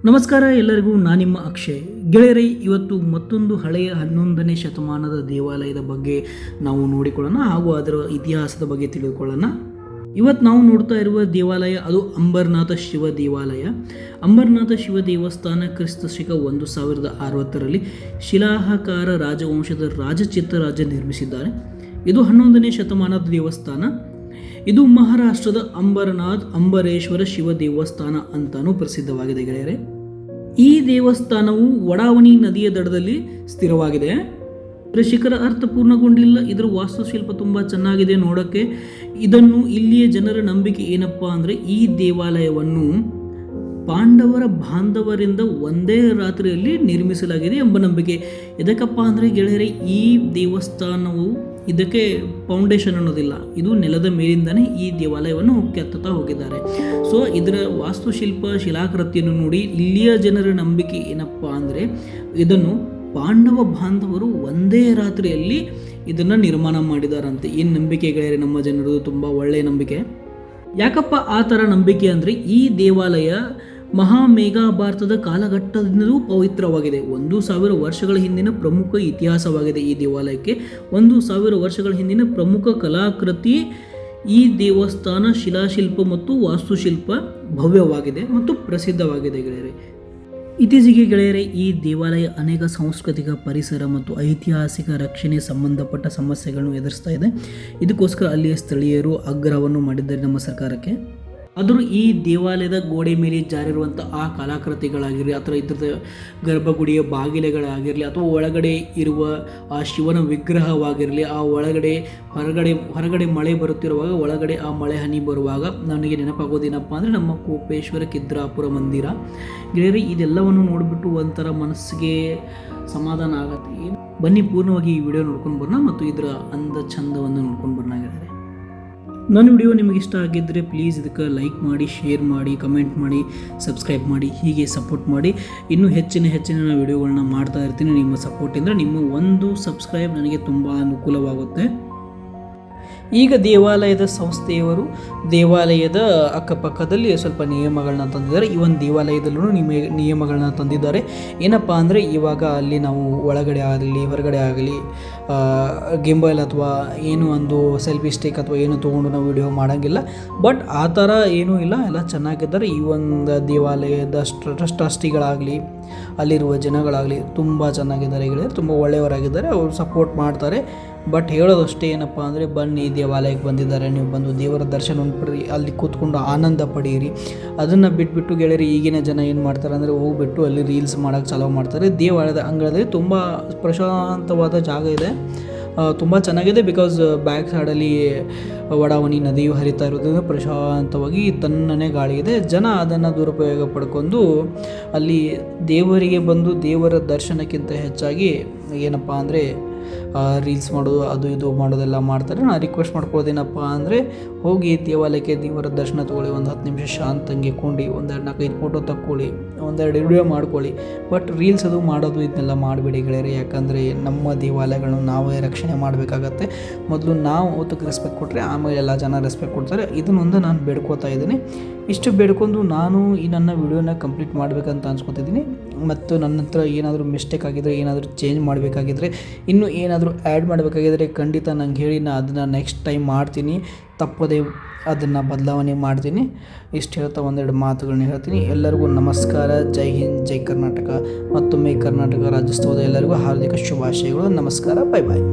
ನಮಸ್ಕಾರ ಎಲ್ಲರಿಗೂ, ನಾನು ನಿಮ್ಮ ಅಕ್ಷಯ್. ಗೆಳೆಯರೇ, ಇವತ್ತು ಮತ್ತೊಂದು ಹಳೆಯ 11ನೇ ಶತಮಾನದ ದೇವಾಲಯದ ಬಗ್ಗೆ ನಾವು ನೋಡಿಕೊಳ್ಳೋಣ ಹಾಗೂ ಅದರ ಇತಿಹಾಸದ ಬಗ್ಗೆ ತಿಳಿದುಕೊಳ್ಳೋಣ. ಇವತ್ತು ನಾವು ನೋಡ್ತಾ ಇರುವ ದೇವಾಲಯ ಅದು ಅಂಬರನಾಥ ಶಿವ ದೇವಾಲಯ. ಅಂಬರನಾಥ ಶಿವ ದೇವಸ್ಥಾನ ಕ್ರಿಸ್ತಶಕ 1060ರಲ್ಲಿ ಶಿಲಾಹಾಕಾರ ರಾಜವಂಶದ ರಾಜ ಚಿತ್ತರಾಜ ನಿರ್ಮಿಸಿದ್ದಾರೆ. ಇದು 11ನೇ ಶತಮಾನದ ದೇವಸ್ಥಾನ. ಇದು ಮಹಾರಾಷ್ಟ್ರದ ಅಂಬರೇಶ್ವರ ಶಿವ ದೇವಸ್ಥಾನ ಅಂತಾನೂ ಪ್ರಸಿದ್ಧವಾಗಿದೆ ಗೆಳೆಯರೆ. ಈ ದೇವಸ್ಥಾನವು ವಡಾವಣಿ ನದಿಯ ದಡದಲ್ಲಿ ಸ್ಥಿರವಾಗಿದೆ. ಇದರ ಶಿಖರ ಅರ್ಥಪೂರ್ಣಗೊಂಡಿಲ್ಲ. ಇದರ ವಾಸ್ತುಶಿಲ್ಪ ತುಂಬ ಚೆನ್ನಾಗಿದೆ ನೋಡೋಕ್ಕೆ. ಇದನ್ನು ಇಲ್ಲಿಯ ಜನರ ನಂಬಿಕೆ ಏನಪ್ಪ ಅಂದರೆ, ಈ ದೇವಾಲಯವನ್ನು ಪಾಂಡವರ ಬಾಂಧವರಿಂದ ಒಂದೇ ರಾತ್ರಿಯಲ್ಲಿ ನಿರ್ಮಿಸಲಾಗಿದೆ ಎಂಬ ನಂಬಿಕೆ. ಎದಕ್ಕಪ್ಪ ಅಂದರೆ ಗೆಳೆಯರೆ, ಈ ದೇವಸ್ಥಾನವು ಇದಕ್ಕೆ ಫೌಂಡೇಶನ್ ಅನ್ನೋದಿಲ್ಲ, ಇದು ನೆಲದ ಮೇಲಿಂದನೇ ಈ ದೇವಾಲಯವನ್ನು ಕೆತ್ತುತ್ತಾ ಹೋಗಿದ್ದಾರೆ. ಸೊ ಇದರ ವಾಸ್ತುಶಿಲ್ಪ ಶಿಲಾಕೃತಿಯನ್ನು ನೋಡಿ ಇಲ್ಲಿಯ ಜನರ ನಂಬಿಕೆ ಏನಪ್ಪ ಅಂದರೆ, ಇದನ್ನು ಪಾಂಡವ ಬಾಂಧವರು ಒಂದೇ ರಾತ್ರಿಯಲ್ಲಿ ಇದನ್ನು ನಿರ್ಮಾಣ ಮಾಡಿದಾರಂತೆ. ಈ ನಂಬಿಕೆ ಗೆಳೆಯರೆ ನಮ್ಮ ಜನರದು ತುಂಬ ಒಳ್ಳೆಯ ನಂಬಿಕೆ. ಯಾಕಪ್ಪ ಆ ಥರ ನಂಬಿಕೆ ಅಂದರೆ, ಈ ದೇವಾಲಯ ಮಹಾಮೇಘಾಭಾರತದ ಕಾಲಘಟ್ಟದಿಂದಲೂ ಪವಿತ್ರವಾಗಿದೆ. 1000 ವರ್ಷಗಳ ಹಿಂದಿನ ಪ್ರಮುಖ ಇತಿಹಾಸವಾಗಿದೆ ಈ ದೇವಾಲಯಕ್ಕೆ. 1000 ವರ್ಷಗಳ ಹಿಂದಿನ ಪ್ರಮುಖ ಕಲಾಕೃತಿ ಈ ದೇವಸ್ಥಾನ ಶಿಲಾಶಿಲ್ಪ ಮತ್ತು ವಾಸ್ತುಶಿಲ್ಪ ಭವ್ಯವಾಗಿದೆ ಮತ್ತು ಪ್ರಸಿದ್ಧವಾಗಿದೆ ಗೆಳೆಯರೆ. ಇತ್ತೀಚೆಗೆ ಗೆಳೆಯರೆ, ಈ ದೇವಾಲಯ ಅನೇಕ ಸಾಂಸ್ಕೃತಿಕ, ಪರಿಸರ ಮತ್ತು ಐತಿಹಾಸಿಕ ರಕ್ಷಣೆ ಸಂಬಂಧಪಟ್ಟ ಸಮಸ್ಯೆಗಳನ್ನು ಎದುರಿಸ್ತಾ ಇದೆ. ಇದಕ್ಕೋಸ್ಕರ ಅಲ್ಲಿಯ ಸ್ಥಳೀಯರು ಆಗ್ರಹವನ್ನು ಮಾಡಿದ್ದಾರೆ ನಮ್ಮ ಸರ್ಕಾರಕ್ಕೆ. ಆದರೂ ಈ ದೇವಾಲಯದ ಗೋಡೆ ಮೇಲೆ ಜಾರಿರುವಂಥ ಆ ಕಲಾಕೃತಿಗಳಾಗಿರಲಿ ಅಥವಾ ಇದರ ಗರ್ಭಗುಡಿಯ ಬಾಗಿಲೆಗಳಾಗಿರಲಿ ಅಥವಾ ಒಳಗಡೆ ಇರುವ ಆ ಶಿವನ ವಿಗ್ರಹವಾಗಿರಲಿ, ಆ ಹೊರಗಡೆ ಮಳೆ ಬರುತ್ತಿರುವಾಗ ಒಳಗಡೆ ಆ ಮಳೆ ಹನಿ ಬರುವಾಗ ನನಗೆ ನೆನಪಾಗೋದೇನಪ್ಪ ಅಂದರೆ ನಮ್ಮ ಕೋಪೇಶ್ವರ ಕಿದ್ರಾಪುರ ಮಂದಿರ ಗೆಳೆಯರಿ. ಇದೆಲ್ಲವನ್ನು ನೋಡಿಬಿಟ್ಟು ಒಂಥರ ಮನಸ್ಸಿಗೆ ಸಮಾಧಾನ ಆಗುತ್ತೆ. ಬನ್ನಿ ಪೂರ್ಣವಾಗಿ ಈ ವಿಡಿಯೋ ನೋಡ್ಕೊಂಡು ಬರೋಣ ಮತ್ತು ಇದರ ಅಂದ ಚಂದವನ್ನು ನೋಡ್ಕೊಂಡು ಬರೋಣ ಗೆಳೆಯರೆ. ನನ್ನ ವಿಡಿಯೋ ನಿಮಗೆ ಇಷ್ಟ ಆಗಿದ್ದರೆ ಪ್ಲೀಸ್ ಇದಕ್ಕೆ ಲೈಕ್ ಮಾಡಿ, ಶೇರ್ ಮಾಡಿ, ಕಮೆಂಟ್ ಮಾಡಿ, ಸಬ್ಸ್ಕ್ರೈಬ್ ಮಾಡಿ, ಹೀಗೆ ಸಪೋರ್ಟ್ ಮಾಡಿ. ಇನ್ನೂ ಹೆಚ್ಚಿನ ವಿಡಿಯೋಗಳನ್ನ ಮಾಡ್ತಾ ಇರ್ತೀನಿ. ನಿಮ್ಮ ಸಪೋರ್ಟಿಂದ ನಿಮ್ಮ ಒಂದು ಸಬ್ಸ್ಕ್ರೈಬ್ ನನಗೆ ತುಂಬ ಅನುಕೂಲವಾಗುತ್ತೆ. ಈಗ ದೇವಾಲಯದ ಸಂಸ್ಥೆಯವರು ದೇವಾಲಯದ ಅಕ್ಕಪಕ್ಕದಲ್ಲಿ ಸ್ವಲ್ಪ ನಿಯಮಗಳನ್ನ ತಂದಿದ್ದಾರೆ. ಈ ಒಂದು ದೇವಾಲಯದಲ್ಲೂ ನಿಯಮಗಳನ್ನ ತಂದಿದ್ದಾರೆ. ಏನಪ್ಪ ಅಂದರೆ, ಇವಾಗ ಅಲ್ಲಿ ನಾವು ಒಳಗಡೆ ಆಗಲಿ ಹೊರಗಡೆ ಆಗಲಿ ಗಿಂಬಲ್ ಅಥವಾ ಏನು ಒಂದು ಸೆಲ್ಫಿ ಸ್ಟಿಕ್ ಅಥವಾ ಏನು ತೊಗೊಂಡು ನಾವು ವಿಡಿಯೋ ಮಾಡೋಂಗಿಲ್ಲ. ಬಟ್ ಆ ಥರ ಏನೂ ಇಲ್ಲ, ಎಲ್ಲ ಚೆನ್ನಾಗಿದ್ದಾರೆ. ಈ ಒಂದು ದೇವಾಲಯದ ಟ್ರಸ್ಟಿಗಳಾಗಲಿ ಅಲ್ಲಿರುವ ಜನಗಳಾಗಲಿ ತುಂಬ ಚೆನ್ನಾಗಿದ್ದಾರೆ ಗೆಳೆಯರು, ತುಂಬ ಒಳ್ಳೆಯವರಾಗಿದ್ದಾರೆ. ಅವರು ಸಪೋರ್ಟ್ ಮಾಡ್ತಾರೆ. ಬಟ್ ಹೇಳೋದಷ್ಟೇ ಏನಪ್ಪ ಅಂದರೆ, ಬನ್ನಿ ದೇವಾಲಯಕ್ಕೆ ಬಂದಿದ್ದಾರೆ, ನೀವು ಬಂದು ದೇವರ ದರ್ಶನ ಪಡ್ರಿ, ಅಲ್ಲಿ ಕೂತ್ಕೊಂಡು ಆನಂದ ಪಡೀರಿ. ಅದನ್ನು ಬಿಟ್ಬಿಟ್ಟು ಗೆಳೆಯರು ಈಗಿನ ಜನ ಏನು ಮಾಡ್ತಾರೆ ಅಂದರೆ, ಹೋಗ್ಬಿಟ್ಟು ಅಲ್ಲಿ ರೀಲ್ಸ್ ಮಾಡೋಕ್ಕೆ ಚಾಲೂ ಮಾಡ್ತಾರೆ. ದೇವಾಲಯದ ಅಂಗಳದಲ್ಲಿ ತುಂಬ ಪ್ರಶಾಂತವಾದ ಜಾಗ ಇದೆ, ತುಂಬ ಚೆನ್ನಾಗಿದೆ. ಬಿಕಾಸ್ ಬ್ಯಾಕ್ ಸೈಡಲ್ಲಿ ವಡಾವಣಿ ನದಿಯು ಹರಿತಾ ಇರೋದ್ರಿಂದ ಪ್ರಶಾಂತವಾಗಿ ತಣ್ಣನೆ ಗಾಳಿ ಇದೆ. ಜನ ಅದನ್ನು ದುರುಪಯೋಗ ಪಡ್ಕೊಂಡು ಅಲ್ಲಿ ದೇವರಿಗೆ ಬಂದು ದೇವರ ದರ್ಶನಕ್ಕಿಂತ ಹೆಚ್ಚಾಗಿ ಏನಪ್ಪ ಅಂದರೆ ರೀಲ್ಸ್ ಮಾಡೋದು ಅದು ಇದು ಮಾಡೋದೆಲ್ಲ ಮಾಡ್ತಾರೆ. ನಾನು ರಿಕ್ವೆಸ್ಟ್ ಮಾಡ್ಕೊಳ್ಳೋದೇನಪ್ಪ ಅಂದರೆ, ಹೋಗಿ ದೇವಾಲಯಕ್ಕೆ ದೇವರ ದರ್ಶನ ತೊಗೊಳ್ಳಿ, ಒಂದು 10 ನಿಮಿಷ ಶಾಂತಂಗೆ ಕೊಂಡು 1-4-5 ಫೋಟೋ ತಕ್ಕೊಳ್ಳಿ, 1-2 ವಿಡಿಯೋ ಮಾಡ್ಕೊಳ್ಳಿ. ಬಟ್ ರೀಲ್ಸ್ ಅದು ಮಾಡೋದು ಇದನ್ನೆಲ್ಲ ಮಾಡಬೇಡಿ ಗೆಳೆಯರೆ. ಯಾಕಂದರೆ ನಮ್ಮ ದೇವಾಲಯಗಳನ್ನು ನಾವೇ ರಕ್ಷಣೆ ಮಾಡಬೇಕಾಗತ್ತೆ. ಮೊದಲು ನಾವು ಅವತ್ತಕ್ಕೆ ರೆಸ್ಪೆಕ್ಟ್ ಕೊಟ್ಟರೆ ಆಮೇಲೆ ಎಲ್ಲ ಜನ ರೆಸ್ಪೆಕ್ಟ್ ಕೊಡ್ತಾರೆ. ಇದನ್ನೊಂದು ನಾನು ಬೇಡ್ಕೋತಾ ಇದ್ದೀನಿ. ಇಷ್ಟು ಬೇಡ್ಕೊಂಡು ನಾನು ಈ ನನ್ನ ವಿಡಿಯೋನ ಕಂಪ್ಲೀಟ್ ಮಾಡಬೇಕಂತ ಅನ್ಸ್ಕೊತಿದ್ದೀನಿ. ಮತ್ತು ನನ್ನ ಹತ್ರ ಏನಾದರೂ ಮಿಸ್ಟೇಕ್ ಆಗಿದ್ದರೆ, ಏನಾದರೂ ಚೇಂಜ್ ಮಾಡಬೇಕಾಗಿದ್ದರೆ, ಇನ್ನೂ ಏನಾದರೂ ಆ್ಯಡ್ ಮಾಡಬೇಕಾಗಿದ್ದರೆ ಖಂಡಿತ ನಂಗೆ ಹೇಳಿ, ನಾನು ಅದನ್ನು ನೆಕ್ಸ್ಟ್ ಟೈಮ್ ಮಾಡ್ತೀನಿ. ತಪ್ಪದೇ ಅದನ್ನು ಬದಲಾವಣೆ ಮಾಡ್ತೀನಿ. ಇಷ್ಟು ಹೇಳ್ತಾ ಒಂದೆರಡು ಮಾತುಗಳನ್ನ ಹೇಳ್ತೀನಿ. ಎಲ್ಲರಿಗೂ ನಮಸ್ಕಾರ. ಜೈ ಹಿಂದ್, ಜೈ ಕರ್ನಾಟಕ. ಮತ್ತೊಮ್ಮೆ ಕರ್ನಾಟಕ ರಾಜ್ಯೋತ್ಸವದ ಎಲ್ಲರಿಗೂ ಹಾರ್ದಿಕ ಶುಭಾಶಯಗಳು. ನಮಸ್ಕಾರ. ಬಾಯ್ ಬಾಯ್.